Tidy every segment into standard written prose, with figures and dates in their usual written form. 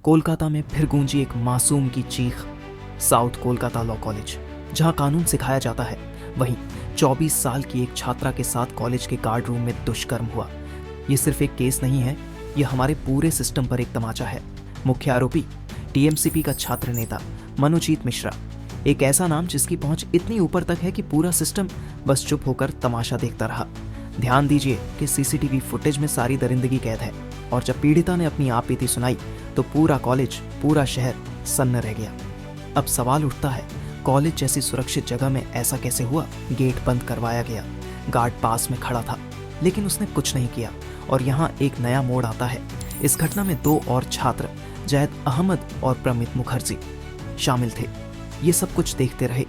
कोलकाता में फिर गूंजी एक मासूम की चीख। साउथ कोलकाता लॉ कॉलेज, जहां कानून सिखाया जाता है, वहीं 24 साल की एक छात्रा के साथ कॉलेज के गार्ड रूम में दुष्कर्म हुआ। ये सिर्फ एक केस नहीं है, ये हमारे पूरे सिस्टम पर एक तमाचा है। मुख्य आरोपी टीएमसीपी का छात्र नेता मनोजीत मिश्रा, एक ऐसा नाम जिसकी पहुंच इतनी ऊपर तक है कि पूरा सिस्टम बस चुप होकर तमाशा देखता रहा। ध्यान दीजिए कि सीसीटीवी फुटेज में सारी दरिंदगी कैद है, और जब पीड़िता ने अपनी आपबीती सुनाई तो पूरा कॉलेज, पूरा शहर सन्न रह गया। अब सवाल उठता है, कॉलेज जैसी सुरक्षित जगह में ऐसा कैसे हुआ? गेट बंद करवाया गया, गार्ड पास में खड़ा था, लेकिन उसने कुछ नहीं किया। और यहाँ एक नया मोड़ आता है। इस घटना में 2 और छात्र, जैद अहमद और प्रमित मुखर्जी, शामिल थे। ये सब कुछ देखते रहे,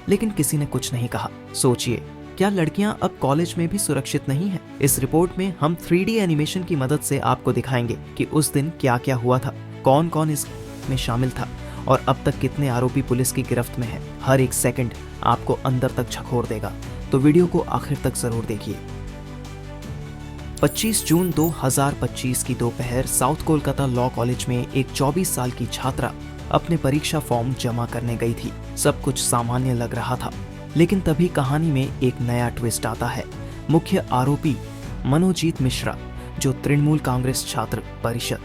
लेकिन किसी ने कुछ नहीं कहा। सोचिए, क्या लड़कियां अब कॉलेज में भी सुरक्षित नहीं हैं? इस रिपोर्ट में हम 3D एनिमेशन की मदद से आपको दिखाएंगे कि उस दिन क्या क्या हुआ था, कौन कौन इसमें शामिल था और अब तक कितने आरोपी पुलिस की गिरफ्त में हैं। हर एक सेकंड आपको अंदर तक झकोर देगा, तो वीडियो को आखिर तक जरूर देखिए। 25 जून 2025 की दोपहर साउथ कोलकाता लॉ कॉलेज में एक 24 साल की छात्रा अपने परीक्षा फॉर्म जमा करने गई थी। सब कुछ सामान्य लग रहा था, लेकिन तभी कहानी में एक नया ट्विस्ट आता है। मुख्य आरोपी मनोजीत मिश्रा, जो तृणमूल कांग्रेस छात्र परिषद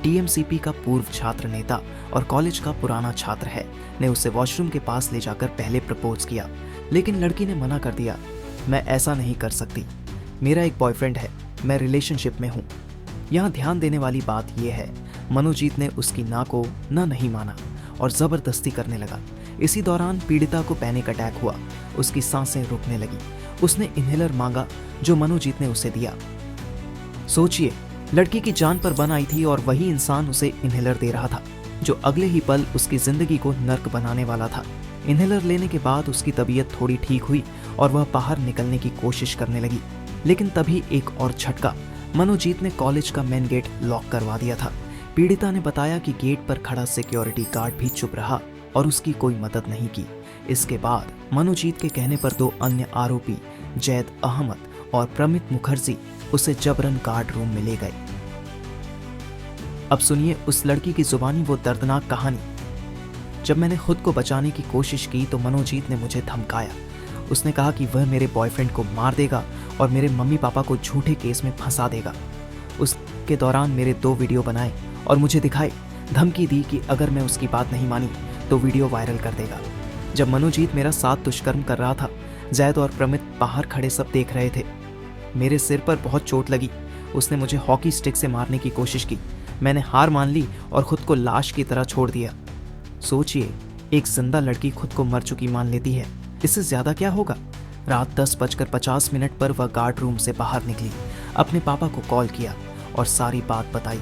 टीएमसीपी का पूर्व छात्र नेता और कॉलेज का पुराना छात्र है, ने उसे वॉशरूम के पास ले जाकर पहले प्रपोज किया, लेकिन लड़की ने मना कर दिया। मैं ऐसा नहीं कर सकती, मेरा एक बॉयफ्रेंड है, मैं रिलेशनशिप में हूँ। यहाँ ध्यान देने वाली बात यह है, मनोजीत ने उसकी ना को ना नहीं माना और जबरदस्ती करने लगा। इसी दौरान पीड़िता को पैनिक अटैक हुआ, उसकी सांसें रुकने लगी। उसने इन्हेलर मांगा, जो मनोजीत ने उसे दिया। सोचिए, लड़की की जान पर बन आई थी और वही इंसान उसे इन्हेलर दे रहा था, जो अगले ही पल उसकी जिंदगी को नर्क बनाने वाला था। इन्हेलर लेने के बाद उसकी तबीयत थोड़ी ठीक हुई और वह बाहर निकलने की कोशिश करने लगी, लेकिन तभी एक और झटका। मनोजीत ने कॉलेज का मेन गेट लॉक करवा दिया था। पीड़िता ने बताया कि गेट पर खड़ा सिक्योरिटी गार्ड भी चुप रहा और उसकी कोई मदद नहीं की। इसके बाद मनोजीत के कहने पर 2 अन्य आरोपी, जैद अहमद और प्रमित मुखर्जी, उसे जबरन गार्ड रूम में ले गए। अब सुनिए उस लड़की की जुबानी वो दर्दनाक कहानी। जब मैंने खुद को बचाने की कोशिश की तो मनोजीत ने मुझे धमकाया। उसने कहा कि वह मेरे बॉयफ्रेंड को मार देगा और मेरे मम्मी पापा को झूठे केस में फंसा देगा। उसके दौरान मेरे 2 वीडियो बनाए और मुझे दिखाए। धमकी दी कि अगर मैं उसकी बात नहीं मानी तो वीडियो वायरल कर देगा। जब मनोजीत मेरा साथ दुष्कर्म कर रहा था, जैद और प्रमित बाहर खड़े सब देख रहे थे। मेरे सिर पर बहुत चोट लगी। उसने मुझे हॉकी स्टिक से मारने की कोशिश की। मैंने हार मान ली और खुद को लाश की तरह छोड़ दिया। सोचिए, एक जिंदा लड़की खुद को मर चुकी मान लेती है, इससे ज्यादा क्या होगा? रात 10:50 पर वह गार्ड रूम से बाहर निकली, अपने पापा को कॉल किया और सारी बात बताई।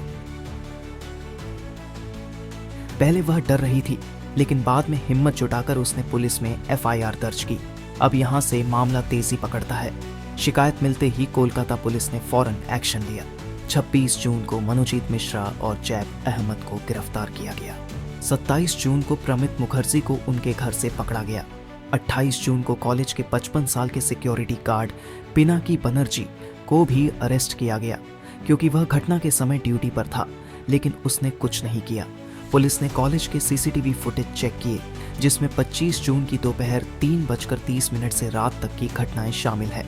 पहले वह डर रही थी, लेकिन बाद में हिम्मत जुटाकर उसने पुलिस में एफआईआर दर्ज की। अब यहाँ से मामला तेजी पकड़ता है। शिकायत मिलते ही कोलकाता पुलिस ने फौरन एक्शन लिया। 26 जून को मनोजीत मिश्रा और जैद अहमद को गिरफ्तार किया गया। 27 जून को प्रमित मुखर्जी को उनके घर से पकड़ा गया। 28 जून को कॉलेज के 55 साल के सिक्योरिटी गार्ड पिनाकी बनर्जी को भी अरेस्ट किया गया, क्योंकि वह घटना के समय ड्यूटी पर था, लेकिन उसने कुछ नहीं किया। पुलिस ने कॉलेज के सीसीटीवी फुटेज चेक किए, जिसमें 25 जून की दोपहर 3:30 से रात तक की घटनाएं शामिल है।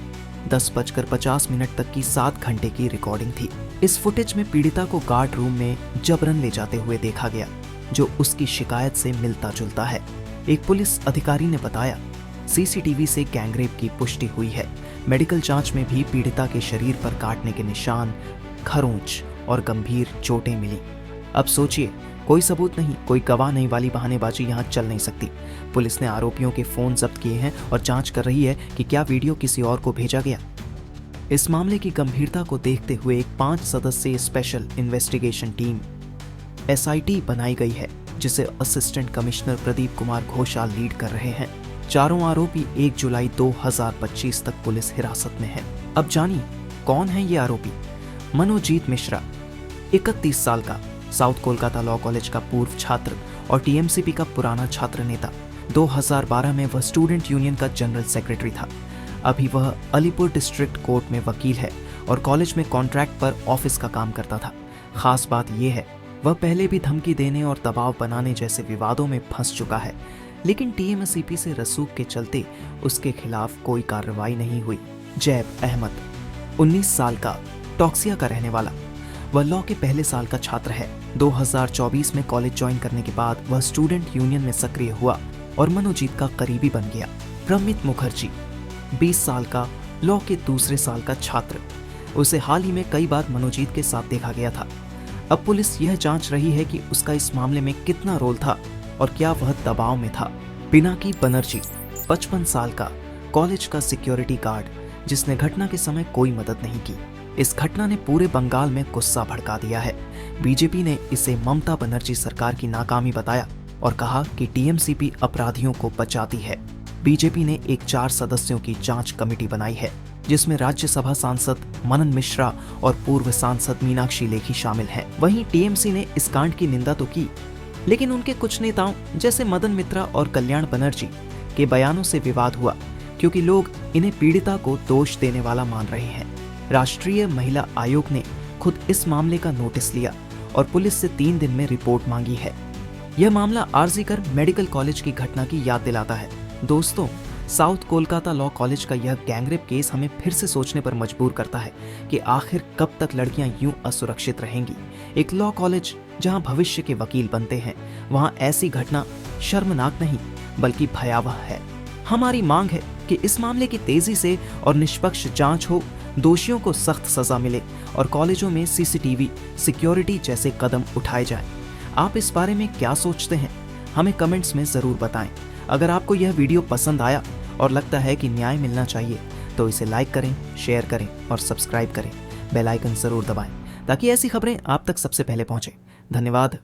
10:50 तक की 7 घंटे की रिकॉर्डिंग थी। इस फुटेज में पीड़िता को गार्ड रूम में जबरन ले जाते हुए देखा गया, जो उसकी शिकायत से मिलता जुलता है। एक पुलिस अधिकारी ने बताया, सीसीटीवी से गैंगरेप की पुष्टि हुई है। मेडिकल जांच में भी पीड़िता के शरीर पर काटने के निशान, खरोंच और गंभीर चोटें मिली। अब सोचिए, कोई सबूत नहीं, कोई गवाह नहीं वाली बहानेबाजी यहाँ चल नहीं सकती। पुलिस ने आरोपियों के फोन जब्त किए हैं और जांच कर रही है कि क्या वीडियो किसी और को भेजा गया। इस मामले की गंभीरता को देखते हुए एक 5 सदस्यीय स्पेशल इन्वेस्टिगेशन टीम SIT बनाई गई है, जिसे assistant commissioner Pradeep Kumar Ghoshal lead कर रहे हैं। चारों आरोपी 1 जुलाई 2025 तक पुलिस हिरासत में है। अब जानिए कौन है ये आरोपी। मनोजीत मिश्रा, 31 साल का, साउथ कोलकाता लॉ कॉलेज का पूर्व छात्र और टीएमसीपी का पुराना छात्र नेता। 2012 में वह स्टूडेंट यूनियन का जनरल सेक्रेटरी था। अभी वह अलीपुर डिस्ट्रिक्ट कोर्ट में वकील है और कॉलेज में कॉन्ट्रैक्ट पर ऑफिस का काम करता था। खास बात यह है वह पहले भी धमकी देने और दबाव बनाने जैसे विवादों में फंस चुका है, लेकिन टीएमसीपी से रसूख के चलते उसके खिलाफ कोई कार्रवाई नहीं हुई। जैब अहमद 19 साल का, टॉक्सिया का रहने वाला। वह लॉ के पहले साल का छात्र है। 2024 में कॉलेज ज्वाइन करने के बाद वह स्टूडेंट यूनियन में सक्रिय हुआ और मनोजीत का करीबी बन गया। प्रमित मुखर्जी 20 साल का, लॉ के दूसरे साल का छात्र। उसे हाल ही में कई बार मनोजीत के साथ देखा गया था। अब पुलिस यह जांच रही है कि उसका इस मामले में कितना रोल था और क्या वह दबाव में था। पिनाकी बनर्जी 55 साल का, कॉलेज का सिक्योरिटी गार्ड, जिसने घटना के समय कोई मदद नहीं की। इस घटना ने पूरे बंगाल में गुस्सा भड़का दिया है। बीजेपी ने इसे ममता बनर्जी सरकार की नाकामी बताया और कहा कि टीएमसीपी अपराधियों को बचाती है। बीजेपी ने एक 4 सदस्यों की जांच कमेटी बनाई है, जिसमें राज्यसभा सांसद मनन मिश्रा और पूर्व सांसद मीनाक्षी लेखी शामिल हैं। वहीं टीएमसी ने इस कांड की निंदा तो की, लेकिन उनके कुछ नेताओं जैसे मदन मित्रा और कल्याण बनर्जी के बयानों से विवाद हुआ, क्योंकि लोग इन्हें पीड़िता को दोष देने वाला मान रहे हैं। राष्ट्रीय महिला आयोग ने खुद इस मामले का नोटिस लिया और पुलिस से 3 दिन में रिपोर्ट मांगी है। यह मामला आरजीकर मेडिकल कॉलेज की घटना की याद दिलाता है। दोस्तों, साउथ कोलकाता लॉ कॉलेज का यह गैंगरेप केस हमें फिर से सोचने पर मजबूर करता है कि आखिर कब तक लड़कियां यूं असुरक्षित रहेंगी। एक लॉ कॉलेज जहां भविष्य के वकील बनते हैं, वहां ऐसी घटना शर्मनाक नहीं बल्कि भयावह है। हमारी मांग है कि इस मामले की तेजी से और निष्पक्ष जांच हो, दोषियों को सख्त सजा मिले और कॉलेजों में सीसीटीवी सिक्योरिटी जैसे कदम उठाए जाएं। आप इस बारे में क्या सोचते हैं? हमें कमेंट्स में जरूर बताएं। अगर आपको यह वीडियो पसंद आया और लगता है कि न्याय मिलना चाहिए तो इसे लाइक करें, शेयर करें और सब्सक्राइब करें। बेल आइकन जरूर दबाएं ताकि ऐसी खबरें आप तक सबसे पहले पहुंचे। धन्यवाद।